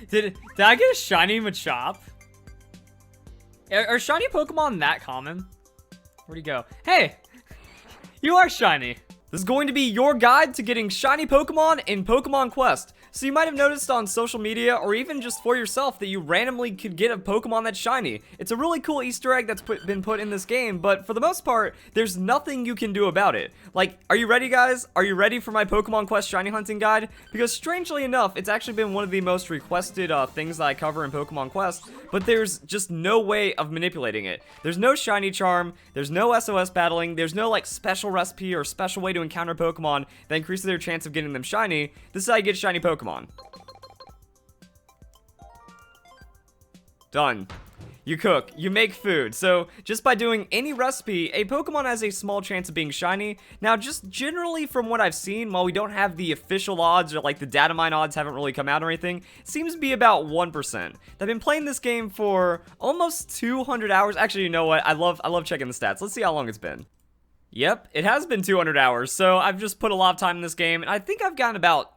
Did I get a shiny Machop? Are shiny Pokemon that common? Where'd he go? Hey! You are shiny! This is going to be your guide to getting shiny Pokemon in Pokemon Quest. So you might have noticed on social media, or even just for yourself, that you randomly could get a Pokemon that's shiny. It's a really cool Easter egg that's been put in this game, but for the most part, there's nothing you can do about it. Like, are you ready, guys? Are you ready for my Pokemon Quest shiny hunting guide? Because strangely enough, it's actually been one of the most requested things that I cover in Pokemon Quest, but there's just no way of manipulating it. There's no shiny charm, there's no SOS battling, there's no like special recipe or special way to encounter Pokemon that increases their chance of getting them shiny. This is how you get shiny Pokemon. Done. You cook, you make food, so just by doing any recipe, a Pokemon has a small chance of being shiny. Now, just generally from what I've seen, while we don't have the official odds or like the data mine odds haven't really come out or anything, it seems to be about 1%. I've been playing this game for almost 200 hours. Actually, you know what? I love checking the stats. Let's see how long it's been. Yep, it has been 200 hours, so I've just put a lot of time in this game, and I think I've gotten about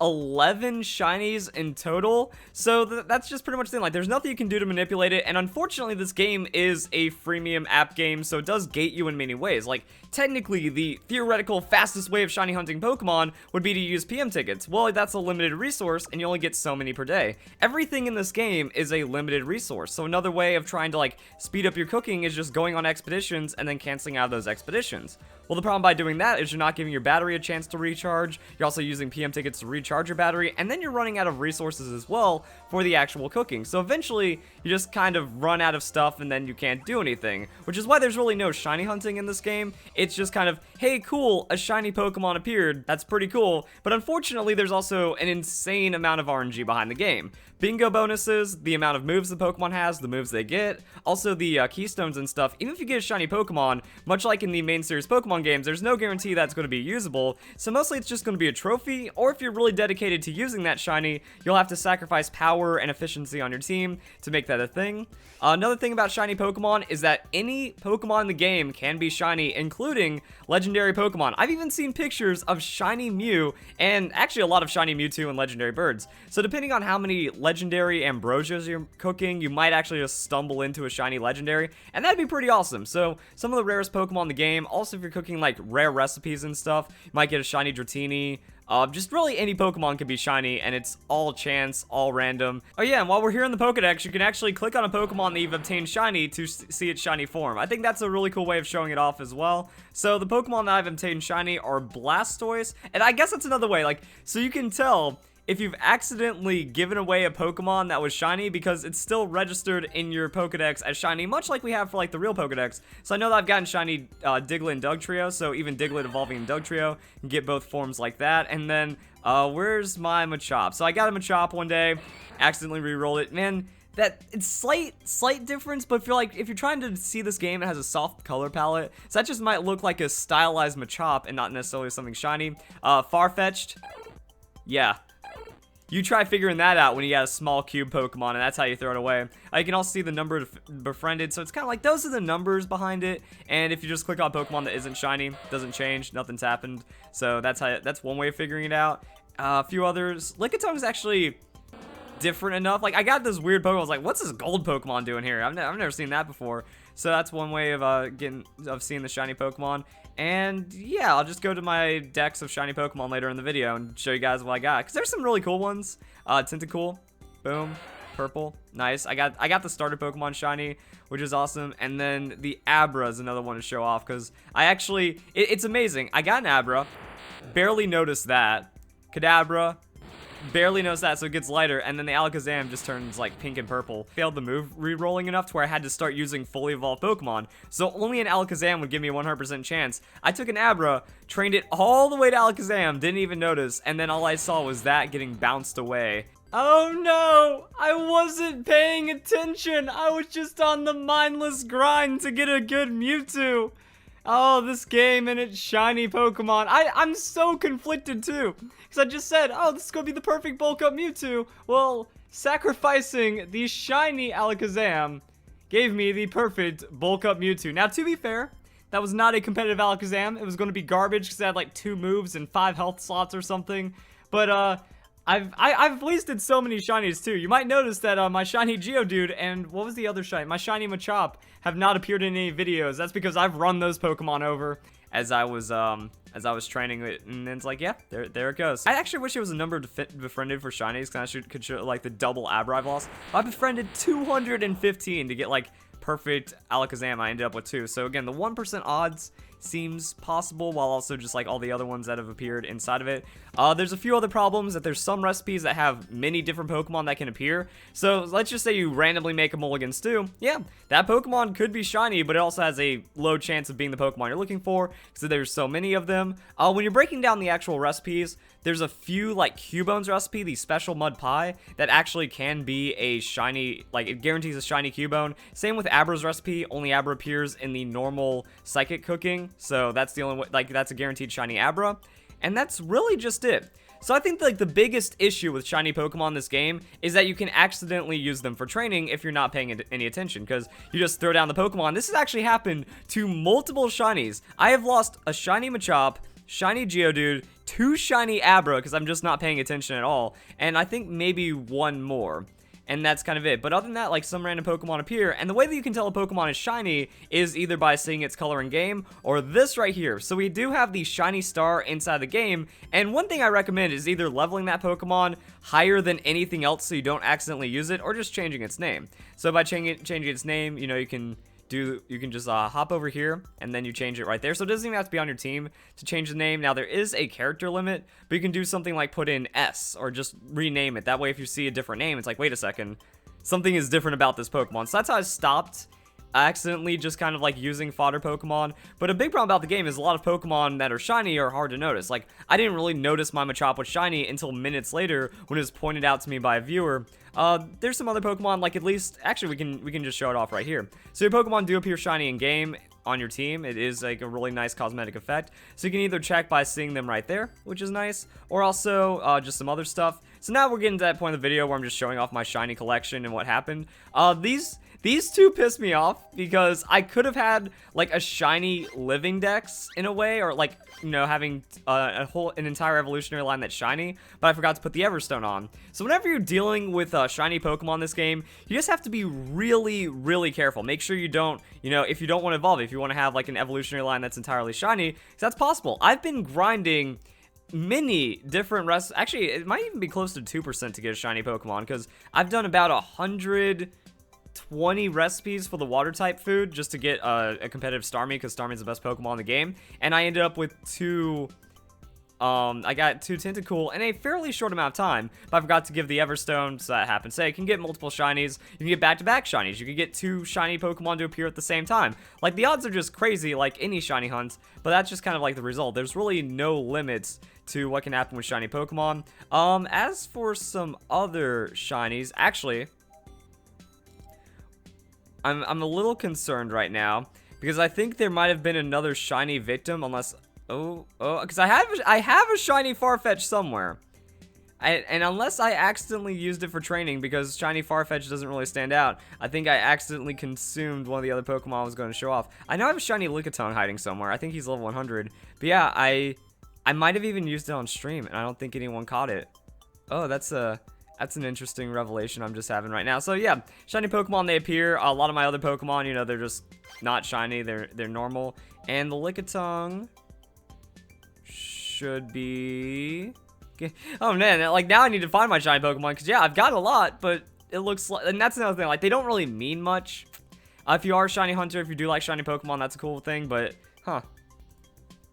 11 shinies in total, so that's just pretty much the thing. Like, there's nothing you can do to manipulate it, and unfortunately this game is a freemium app game, so it does gate you in many ways. Like, technically the theoretical fastest way of shiny hunting Pokemon would be to use PM tickets. Well, that's a limited resource and you only get so many per day. Everything in this game is a limited resource, so another way of trying to like speed up your cooking is just going on expeditions and then canceling out of those expeditions. Well, the problem by doing that is you're not giving your battery a chance to recharge, you're also using PM tickets to recharge your battery, and then you're running out of resources as well for the actual cooking. So eventually, you just kind of run out of stuff and then you can't do anything, which is why there's really no shiny hunting in this game. It's just kind of, hey, cool, a shiny Pokemon appeared, that's pretty cool, but unfortunately, there's also an insane amount of RNG behind the game. Bingo bonuses, the amount of moves the Pokemon has, the moves they get, also the keystones and stuff. Even if you get a shiny Pokemon, much like in the main series Pokemon games, there's no guarantee that's going to be usable, so mostly it's just going to be a trophy, or if you're really dedicated to using that shiny, you'll have to sacrifice power and efficiency on your team to make that a thing. Another thing about shiny Pokemon is that any Pokemon in the game can be shiny, including legendary Pokemon. I've even seen pictures of shiny Mew, and actually a lot of shiny Mewtwo and legendary birds. So depending on how many legendary Ambrosias you're cooking, you might actually just stumble into a shiny legendary, and that'd be pretty awesome. So some of the rarest Pokemon in the game, also if you're cooking like rare recipes and stuff, you might get a shiny Dratini. Just really any Pokemon can be shiny, and it's all chance, all random. Oh yeah, and while we're here in the Pokedex, you can actually click on a Pokemon that you've obtained shiny to see its shiny form. I think that's a really cool way of showing it off as well. So the Pokemon that I've obtained shiny are Blastoise, and I guess that's another way, like, so you can tell if you've accidentally given away a Pokemon that was shiny, because it's still registered in your Pokedex as shiny, much like we have for like the real Pokedex. So I know that I've gotten shiny Diglett and Dugtrio, so even Diglett evolving in Dugtrio can get both forms like that. And then where's my Machop? So I got a Machop one day, accidentally re-rolled it. Man, that it's slight difference, but feel like if you're trying to see this game, it has a soft color palette, so that just might look like a stylized Machop and not necessarily something shiny. Farfetch'd, yeah. You try figuring that out when you got a small cube Pokemon, and that's how you throw it away. You can also see the number of befriended, so it's kind of like those are the numbers behind it. And if you just click on Pokemon that isn't shiny, it doesn't change, nothing's happened. So that's one way of figuring it out. A few others. Lickitung's actually different enough. Like, I got this weird Pokemon. I was like, what's this gold Pokemon doing here? I've never seen that before. So that's one way of seeing the shiny Pokemon. And yeah, I'll just go to my decks of shiny Pokemon later in the video and show you guys what I got, because there's some really cool ones. Tentacruel, boom, purple, nice. I got the starter Pokemon shiny, which is awesome. And then the Abra is another one to show off, because I actually, it's amazing. I got an Abra, barely noticed that. Kadabra, barely noticed that, so it gets lighter, and then the Alakazam just turns like pink and purple. Failed the move re-rolling enough to where I had to start using fully evolved Pokemon, so only an Alakazam would give me a 100% chance. I took an Abra, trained it all the way to Alakazam, didn't even notice, and then all I saw was that getting bounced away. Oh no, I wasn't paying attention. I was just on the mindless grind to get a good Mewtwo. Oh, this game and its shiny Pokemon. I'm so conflicted too, because I just said, oh, this is going to be the perfect bulk up Mewtwo. Well, sacrificing the shiny Alakazam gave me the perfect bulk up Mewtwo. Now, to be fair, that was not a competitive Alakazam. It was going to be garbage because it had like 2 moves and 5 health slots or something. But I've wasted so many shinies too. You might notice that my shiny Geodude and what was the other shiny? My shiny Machop have not appeared in any videos. That's because I've run those Pokemon over as I was training it, and it's like, yeah, there it goes. I actually wish it was a number befriended for shinies, because I could show like the double Abra loss. I befriended 215 to get like perfect Alakazam. I ended up with 2. So again, the 1% odds seems possible, while also just like all the other ones that have appeared inside of it. There's a few other problems, that there's some recipes that have many different Pokemon that can appear. So let's just say you randomly make a Mulligan Stew. Yeah, that Pokemon could be shiny, but it also has a low chance of being the Pokemon you're looking for, because there's so many of them. When you're breaking down the actual recipes, there's a few, like Cubone's recipe, the special mud pie, that actually can be a shiny, like it guarantees a shiny Cubone. Same with Abra's recipe, only Abra appears in the normal psychic cooking, so that's the only way, like that's a guaranteed shiny Abra. And that's really just it. So I think like the biggest issue with shiny Pokemon in this game is that you can accidentally use them for training if you're not paying any attention, because you just throw down the Pokemon. This has actually happened to multiple shinies. I have lost a shiny Machop, shiny Geodude, 2 shiny Abra because I'm just not paying attention at all, and I think maybe 1 more. And that's kind of it. But other than that, like some random Pokemon appear, and the way that you can tell a Pokemon is shiny is either by seeing its color in game or this right here. So we do have the shiny star inside the game, and one thing I recommend is either leveling that Pokemon higher than anything else so you don't accidentally use it, or just changing its name. So by changing its name, you know, you can just hop over here and then you change it right there. So it doesn't even have to be on your team to change the name. Now there is a character limit, but you can do something like put in S or just rename it. That way if you see a different name, it's like, wait a second, something is different about this Pokemon. So that's how I stopped accidentally just kind of like using fodder Pokemon. But a big problem about the game is a lot of Pokemon that are shiny are hard to notice. Like I didn't really notice my Machop was shiny until minutes later when it was pointed out to me by a viewer. There's some other Pokemon, like at least, actually we can just show it off right here. So your Pokemon do appear shiny in game on your team. It is like a really nice cosmetic effect. So you can either check by seeing them right there, which is nice, or also just some other stuff. So now we're getting to that point of the video where I'm just showing off my shiny collection and what happened. These two piss me off because I could have had like a shiny living dex in a way, or like, you know, having an entire evolutionary line that's shiny, but I forgot to put the Everstone on. So whenever you're dealing with shiny Pokemon in this game, you just have to be really, really careful. Make sure you don't, you know, if you don't want to evolve, if you want to have like an evolutionary line that's entirely shiny, because that's possible. I've been grinding many different actually, it might even be close to 2% to get a shiny Pokemon, because I've done about 120 recipes for the water type food just to get a competitive Starmie, because Starmie's the best Pokemon in the game, and I ended up with I got 2 Tentacruel in a fairly short amount of time, but I forgot to give the Everstone, so that happens. Say, you can get multiple shinies, you can get back-to-back shinies, you can get 2 shiny Pokemon to appear at the same time. Like, the odds are just crazy, like any shiny hunt, but that's just kind of like the result. There's really no limits to what can happen with shiny Pokemon. As for some other shinies, actually, I'm a little concerned right now, because I think there might have been another shiny victim, unless... because I have a shiny Farfetch'd somewhere. And unless I accidentally used it for training, because shiny Farfetch'd doesn't really stand out, I think I accidentally consumed one of the other Pokemon I was going to show off. I know I have a shiny Lickitung hiding somewhere. I think he's level 100. But yeah, I might have even used it on stream, and I don't think anyone caught it. Oh, that's an interesting revelation I'm just having right now. So yeah, shiny Pokemon, they appear. A lot of my other Pokemon, you know, they're just not shiny. They're normal. And the Lickitung should be... Oh man, like now I need to find my shiny Pokemon, because yeah, I've got a lot, but it looks like... And that's another thing, like they don't really mean much. If you are a shiny hunter, if you do like shiny Pokemon, that's a cool thing, but...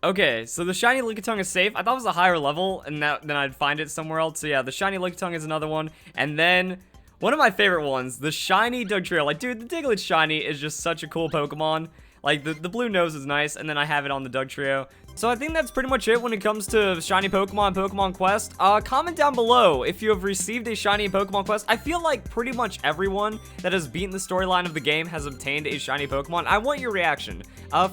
Okay, so the shiny Lickitung is safe. I thought it was a higher level, and then I'd find it somewhere else. So yeah, the shiny Lickitung is another one. And then, one of my favorite ones, the shiny Dugtrio. Like, dude, the Diglett shiny is just such a cool Pokemon. Like, the blue nose is nice, and then I have it on the Dugtrio. So I think that's pretty much it when it comes to shiny Pokemon, Pokemon Quest. Comment down below if you have received a shiny in Pokemon Quest. I feel like pretty much everyone that has beaten the storyline of the game has obtained a shiny Pokemon. I want your reaction.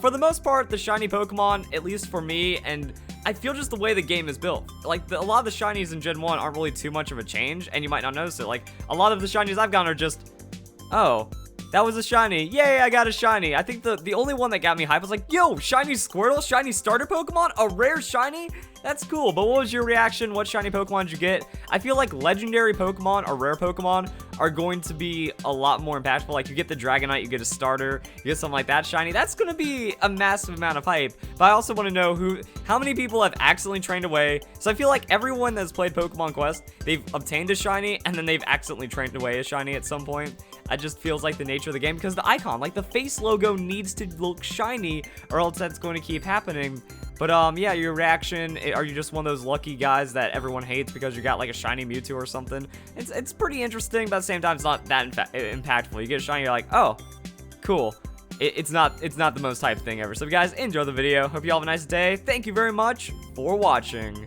For the most part, the shiny Pokemon, at least for me, and I feel just the way the game is built. Like, a lot of the shinies in Gen 1 aren't really too much of a change, and you might not notice it. Like, a lot of the shinies I've gotten are just, oh, that was a shiny. Yay, I got a shiny. I think the only one that got me hype was like, yo, shiny Squirtle, shiny starter Pokemon, a rare shiny? That's cool, but what was your reaction? What shiny Pokemon did you get? I feel like legendary Pokemon or rare Pokemon are going to be a lot more impactful. Like, you get the Dragonite, you get a starter, you get something like that shiny. That's going to be a massive amount of hype. But I also want to know how many people have accidentally trained away. So I feel like everyone that's played Pokemon Quest, they've obtained a shiny, and then they've accidentally trained away a shiny at some point. It just feels like the nature of the game, because the icon, like the face logo, needs to look shiny, or else that's going to keep happening. But yeah, your reaction, are you just one of those lucky guys that everyone hates because you got like a shiny Mewtwo or something? It's pretty interesting, but at the same time, it's not that impactful. You get a shiny, you're like, oh, cool. It's not the most hype thing ever. So if you guys enjoy the video, hope you all have a nice day. Thank you very much for watching.